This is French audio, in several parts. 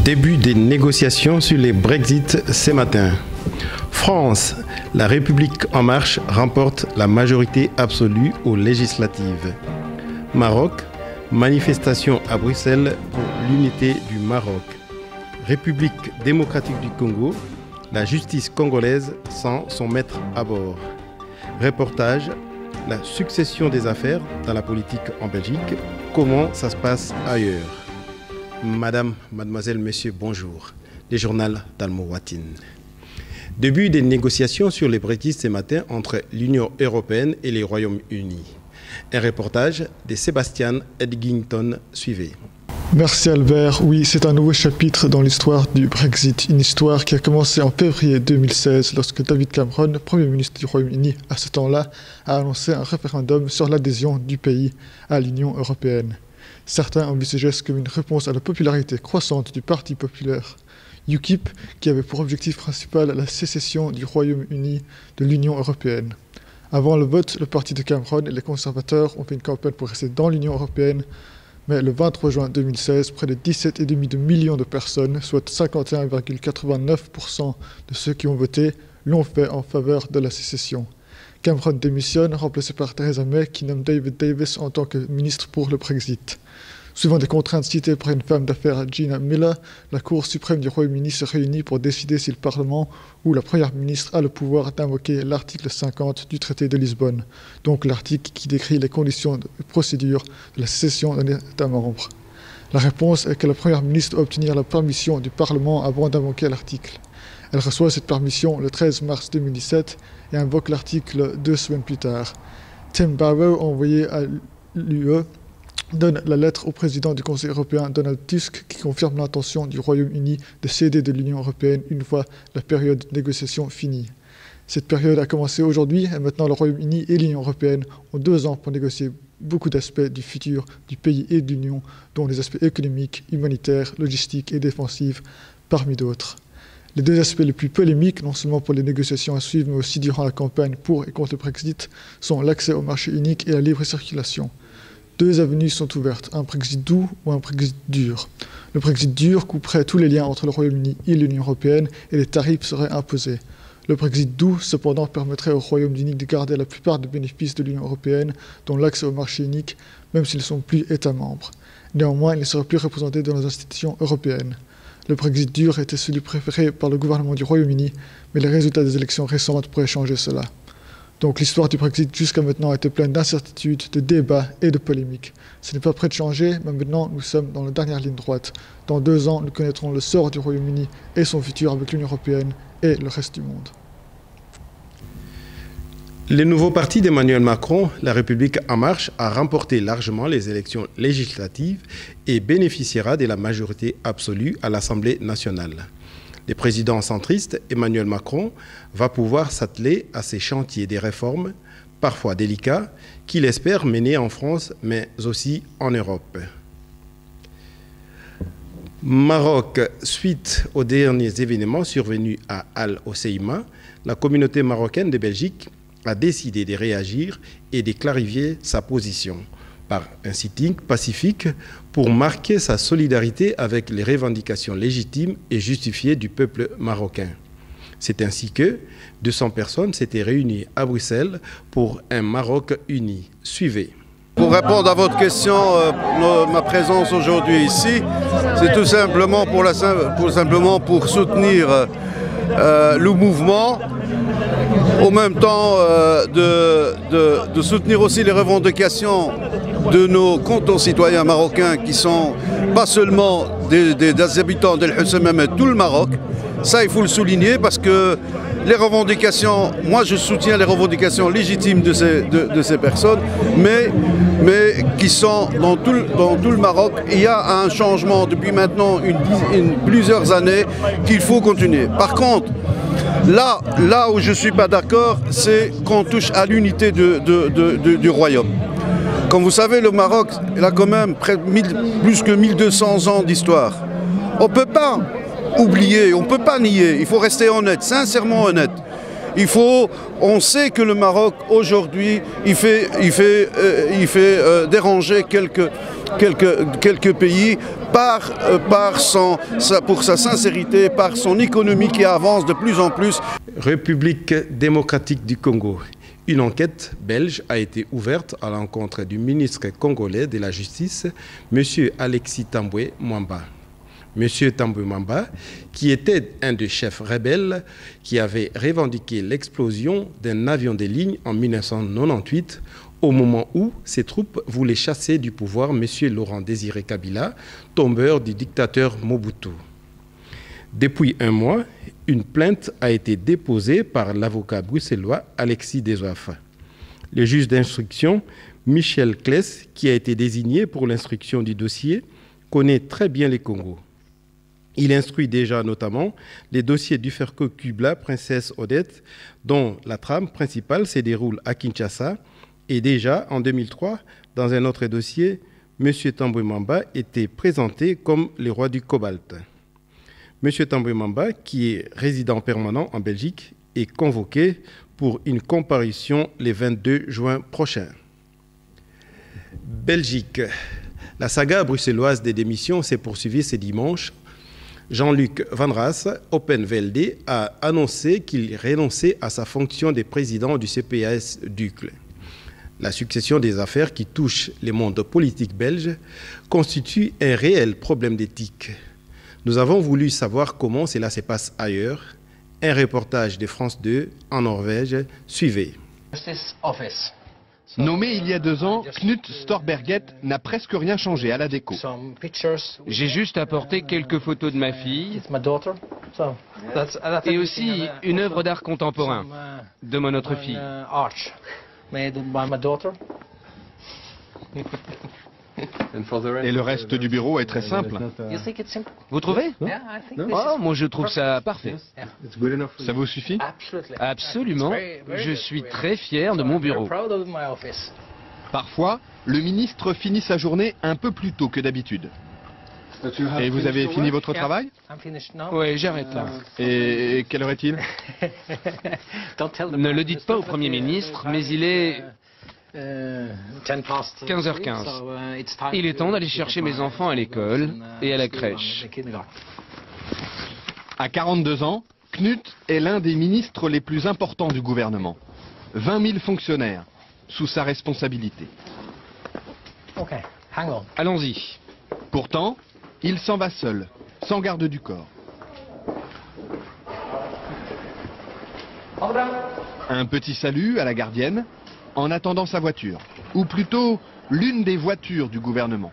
Début des négociations sur les Brexit ce matin. France, la République en marche remporte la majorité absolue aux législatives. Maroc, manifestation à Bruxelles pour l'unité du Maroc. République démocratique du Congo, la justice congolaise sent son maître à bord. Reportage, la succession des affaires dans la politique en Belgique, comment ça se passe ailleurs. Madame, mademoiselle, monsieur, bonjour. Le journal d'Almowatin. Début des négociations sur les Brexit ce matin entre l'Union européenne et le Royaume-Uni. Un reportage de Sébastien Edgington suivait. Merci Albert. Oui, c'est un nouveau chapitre dans l'histoire du Brexit. Une histoire qui a commencé en février 2016 lorsque David Cameron, Premier ministre du Royaume-Uni à ce temps-là, a annoncé un référendum sur l'adhésion du pays à l'Union européenne. Certains ont vu ce geste comme une réponse à la popularité croissante du Parti populaire UKIP, qui avait pour objectif principal la sécession du Royaume-Uni de l'Union européenne. Avant le vote, le parti de Cameron et les conservateurs ont fait une campagne pour rester dans l'Union européenne, mais le 23 juin 2016, près de 17,5 millions de personnes, soit 51,89% de ceux qui ont voté, l'ont fait en faveur de la sécession. Cameron démissionne, remplacé par Theresa May, qui nomme David Davis en tant que ministre pour le Brexit. Suivant des contraintes citées par une femme d'affaires, Gina Miller, la Cour suprême du Royaume-Uni se réunit pour décider si le Parlement ou la Première ministre a le pouvoir d'invoquer l'article 50 du traité de Lisbonne, donc l'article qui décrit les conditions de procédure de la sécession d'un État membre. La réponse est que la Première ministre doit obtenir la permission du Parlement avant d'invoquer l'article. Elle reçoit cette permission le 13 mars 2017 et invoque l'article 2 semaines plus tard. Tim Barrow, envoyé à l'UE, donne la lettre au président du Conseil européen Donald Tusk qui confirme l'intention du Royaume-Uni de céder de l'Union européenne une fois la période de négociation finie. Cette période a commencé aujourd'hui et maintenant le Royaume-Uni et l'Union européenne ont 2 ans pour négocier beaucoup d'aspects du futur du pays et de l'Union, dont les aspects économiques, humanitaires, logistiques et défensifs, parmi d'autres. Les 2 aspects les plus polémiques, non seulement pour les négociations à suivre, mais aussi durant la campagne pour et contre le Brexit, sont l'accès au marché unique et la libre circulation. 2 avenues sont ouvertes, un Brexit doux ou un Brexit dur. Le Brexit dur couperait tous les liens entre le Royaume-Uni et l'Union européenne et les tarifs seraient imposés. Le Brexit doux, cependant, permettrait au Royaume-Uni de garder la plupart des bénéfices de l'Union européenne, dont l'accès au marché unique, même s'ils ne sont plus États membres. Néanmoins, ils ne seraient plus représentés dans les institutions européennes. Le Brexit dur était celui préféré par le gouvernement du Royaume-Uni, mais les résultats des élections récentes pourraient changer cela. Donc l'histoire du Brexit jusqu'à maintenant a été pleine d'incertitudes, de débats et de polémiques. Ce n'est pas prêt de changer, mais maintenant nous sommes dans la dernière ligne droite. Dans 2 ans, nous connaîtrons le sort du Royaume-Uni et son futur avec l'Union européenne et le reste du monde. Le nouveau parti d'Emmanuel Macron, La République en marche, a remporté largement les élections législatives et bénéficiera de la majorité absolue à l'Assemblée nationale. Le président centriste, Emmanuel Macron, va pouvoir s'atteler à ces chantiers des réformes, parfois délicats, qu'il espère mener en France, mais aussi en Europe. Maroc, suite aux derniers événements survenus à Al-Hoceïma, la communauté marocaine de Belgique a décidé de réagir et de clarifier sa position par un sitting pacifique pour marquer sa solidarité avec les revendications légitimes et justifiées du peuple marocain. C'est ainsi que 200 personnes s'étaient réunies à Bruxelles pour un Maroc uni. Suivez. Pour répondre à votre question, ma présence aujourd'hui ici, c'est tout simplement pour soutenir le mouvement, au même temps de soutenir aussi les revendications de nos concitoyens marocains qui sont pas seulement des habitants d'El Hoceïma, mais tout le Maroc. Ça, il faut le souligner parce que les revendications, moi je soutiens les revendications légitimes de ces personnes, mais qui sont dans tout le Maroc. Il y a un changement depuis maintenant plusieurs années qu'il faut continuer. Par contre, là où je ne suis pas d'accord, c'est qu'on touche à l'unité du royaume. Comme vous savez, le Maroc il a quand même plus que 1200 ans d'histoire. On ne peut pas oublier, on ne peut pas nier, il faut rester honnête, sincèrement honnête. On sait que le Maroc aujourd'hui, il fait déranger quelques pays pour sa sincérité, par son économie qui avance de plus en plus. République démocratique du Congo. Une enquête belge a été ouverte à l'encontre du ministre congolais de la Justice, M. Alexis Tambwe Mwamba. M. Tambwe Mwamba, qui était un des chefs rebelles qui avait revendiqué l'explosion d'un avion de ligne en 1998, au moment où ses troupes voulaient chasser du pouvoir M. Laurent Désiré Kabila, tombeur du dictateur Mobutu. Depuis un mois, une plainte a été déposée par l'avocat bruxellois Alexis Dessoif. Le juge d'instruction, Michel Kless, qui a été désigné pour l'instruction du dossier, connaît très bien les Congos. Il instruit déjà notamment les dossiers du Ferco Kubla, Princesse Odette, dont la trame principale se déroule à Kinshasa. Et déjà, en 2003, dans un autre dossier, M. Tambwe Mwamba était présenté comme le roi du cobalt. M. Tambwe Mwamba, qui est résident permanent en Belgique, est convoqué pour une comparution le 22 juin prochain. Belgique. La saga bruxelloise des démissions s'est poursuivie ce dimanche. Jean-Luc Van Raas, Open VLD, a annoncé qu'il renonçait à sa fonction de président du CPAS d'Uccle. La succession des affaires qui touchent le monde politique belge constitue un réel problème d'éthique. Nous avons voulu savoir comment cela se passe ailleurs. Un reportage de France 2 en Norvège. Suivez. Nommé il y a 2 ans, Knut Storberget n'a presque rien changé à la déco. J'ai juste apporté quelques photos de ma fille et aussi une œuvre d'art contemporain de mon autre fille. Et le reste du bureau est très simple. Vous trouvez? Oh, moi je trouve ça parfait. Ça vous suffit? Absolument. Je suis très fier de mon bureau. Parfois, le ministre finit sa journée un peu plus tôt que d'habitude. Et vous avez fini votre travail? Oui, j'arrête là. Et quelle heure est-il? Ne le dites pas au Premier ministre, mais il est 15h15. Il est temps d'aller chercher mes enfants à l'école et à la crèche. À 42 ans, Knut est l'un des ministres les plus importants du gouvernement. 20 000 fonctionnaires sous sa responsabilité. Allons-y. Pourtant, il s'en va seul, sans garde du corps. Un petit salut à la gardienne, en attendant sa voiture, ou plutôt l'une des voitures du gouvernement,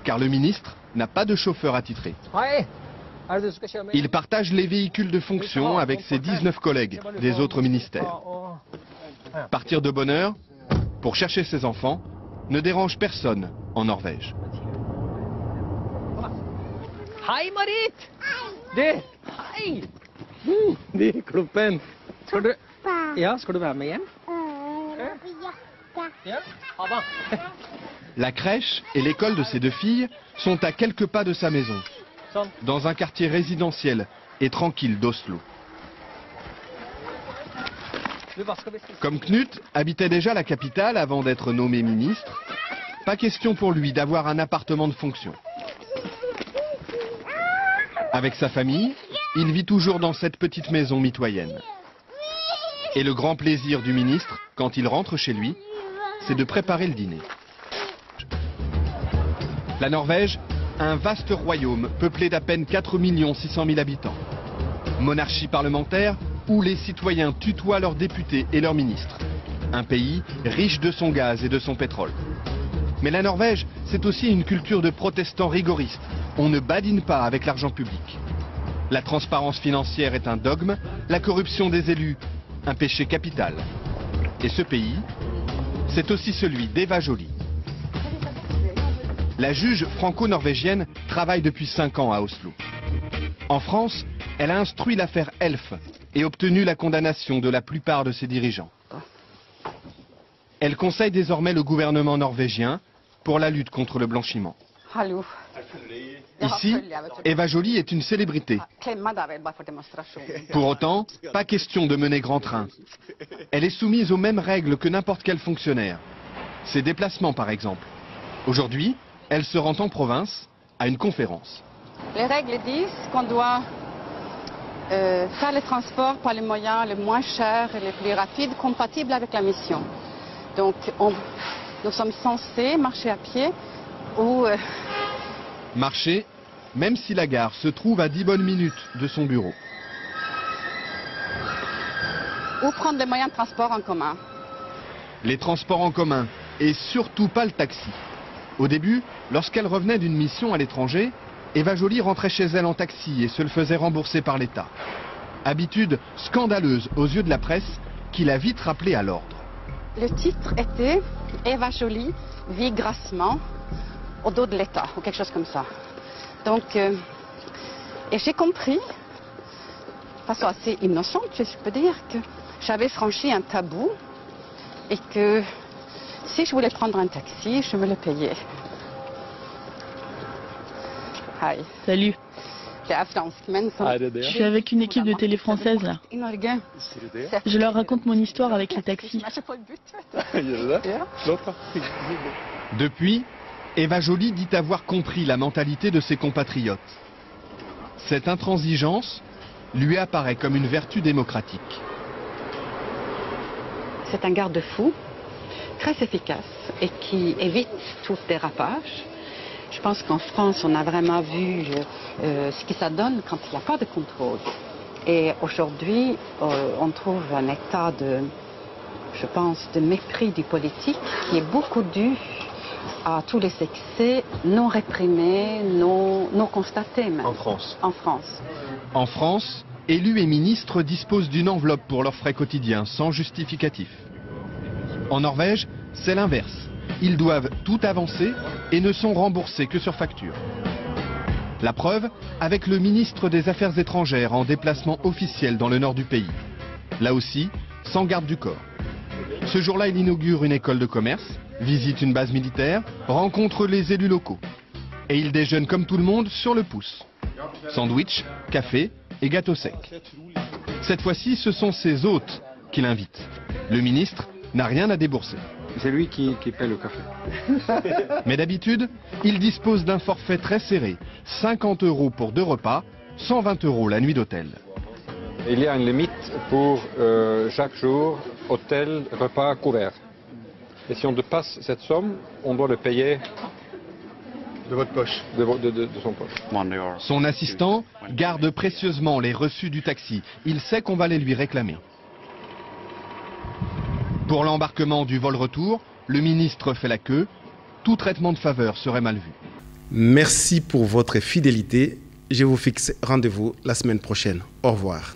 car le ministre n'a pas de chauffeur attitré. Il partage les véhicules de fonction avec ses 19 collègues des autres ministères. Partir de bonne heure, pour chercher ses enfants, ne dérange personne en Norvège. Hei, Marit! Hei! De kroppen. Skal du være med hjem? Ja. Ha det. La crèche et l'école de ses 2 filles sont à quelques pas de sa maison, dans un quartier résidentiel et tranquille d'Oslo. Comme Knut habitait déjà la capitale avant d'être nommé ministre, pas question pour lui d'avoir un appartement de fonction. Avec sa famille, il vit toujours dans cette petite maison mitoyenne. Et le grand plaisir du ministre, quand il rentre chez lui, c'est de préparer le dîner. La Norvège, un vaste royaume peuplé d'à peine 4 600 000 habitants. Monarchie parlementaire où les citoyens tutoient leurs députés et leurs ministres. Un pays riche de son gaz et de son pétrole. Mais la Norvège, c'est aussi une culture de protestants rigoristes. On ne badine pas avec l'argent public. La transparence financière est un dogme, la corruption des élus, un péché capital. Et ce pays, c'est aussi celui d'Eva Joly. La juge franco-norvégienne travaille depuis 5 ans à Oslo. En France, elle a instruit l'affaire Elf et obtenu la condamnation de la plupart de ses dirigeants. Elle conseille désormais le gouvernement norvégien pour la lutte contre le blanchiment. Ici, Eva Joly est une célébrité. Pour autant, pas question de mener grand train. Elle est soumise aux mêmes règles que n'importe quel fonctionnaire. Ses déplacements, par exemple. Aujourd'hui, elle se rend en province à une conférence. Les règles disent qu'on doit faire les transports par les moyens les moins chers et les plus rapides compatibles avec la mission. Donc nous sommes censés marcher à pied ou... Marcher, même si la gare se trouve à 10 bonnes minutes de son bureau. Ou prendre les moyens de transport en commun. Les transports en commun, et surtout pas le taxi. Au début, lorsqu'elle revenait d'une mission à l'étranger, Eva Joly rentrait chez elle en taxi et se le faisait rembourser par l'État. Habitude scandaleuse aux yeux de la presse qui l'a vite rappelée à l'ordre. Le titre était « Eva Joly vit grassement au dos de l'État » ou quelque chose comme ça. Donc, et j'ai compris, de façon assez innocente, je peux dire, que j'avais franchi un tabou et que si je voulais prendre un taxi, je me le payais. Hi. Salut. Je Je suis avec une équipe de télé française là. Je leur raconte mon histoire avec les taxis. Depuis, Eva Joly dit avoir compris la mentalité de ses compatriotes. Cette intransigeance lui apparaît comme une vertu démocratique. C'est un garde-fou très efficace et qui évite tout dérapage. Je pense qu'en France, on a vraiment vu ce que ça donne quand il n'y a pas de contrôle. Et aujourd'hui, on trouve un état de, je pense, de mépris du politique qui est beaucoup dû à tous les excès non réprimés, non constatés même. En France. En France. En France, élus et ministres disposent d'une enveloppe pour leurs frais quotidiens, sans justificatif. En Norvège, c'est l'inverse. Ils doivent tout avancer et ne sont remboursés que sur facture. La preuve avec le ministre des Affaires étrangères en déplacement officiel dans le nord du pays. Là aussi, sans garde du corps. Ce jour-là, il inaugure une école de commerce, visite une base militaire, rencontre les élus locaux. Et il déjeune comme tout le monde sur le pouce. Sandwich, café et gâteau sec. Cette fois-ci, ce sont ses hôtes qui l'invitent. Le ministre n'a rien à débourser. C'est lui qui paie le café. Mais d'habitude, il dispose d'un forfait très serré. 50 € pour 2 repas, 120 € la nuit d'hôtel. Il y a une limite pour chaque jour, hôtel, repas, couvert. Et si on dépasse cette somme, on doit le payer De votre poche. de son poche. Son assistant garde précieusement les reçus du taxi. Il sait qu'on va les lui réclamer. Pour l'embarquement du vol retour, le ministre fait la queue. Tout traitement de faveur serait mal vu. Merci pour votre fidélité. Je vous fixe rendez-vous la semaine prochaine. Au revoir.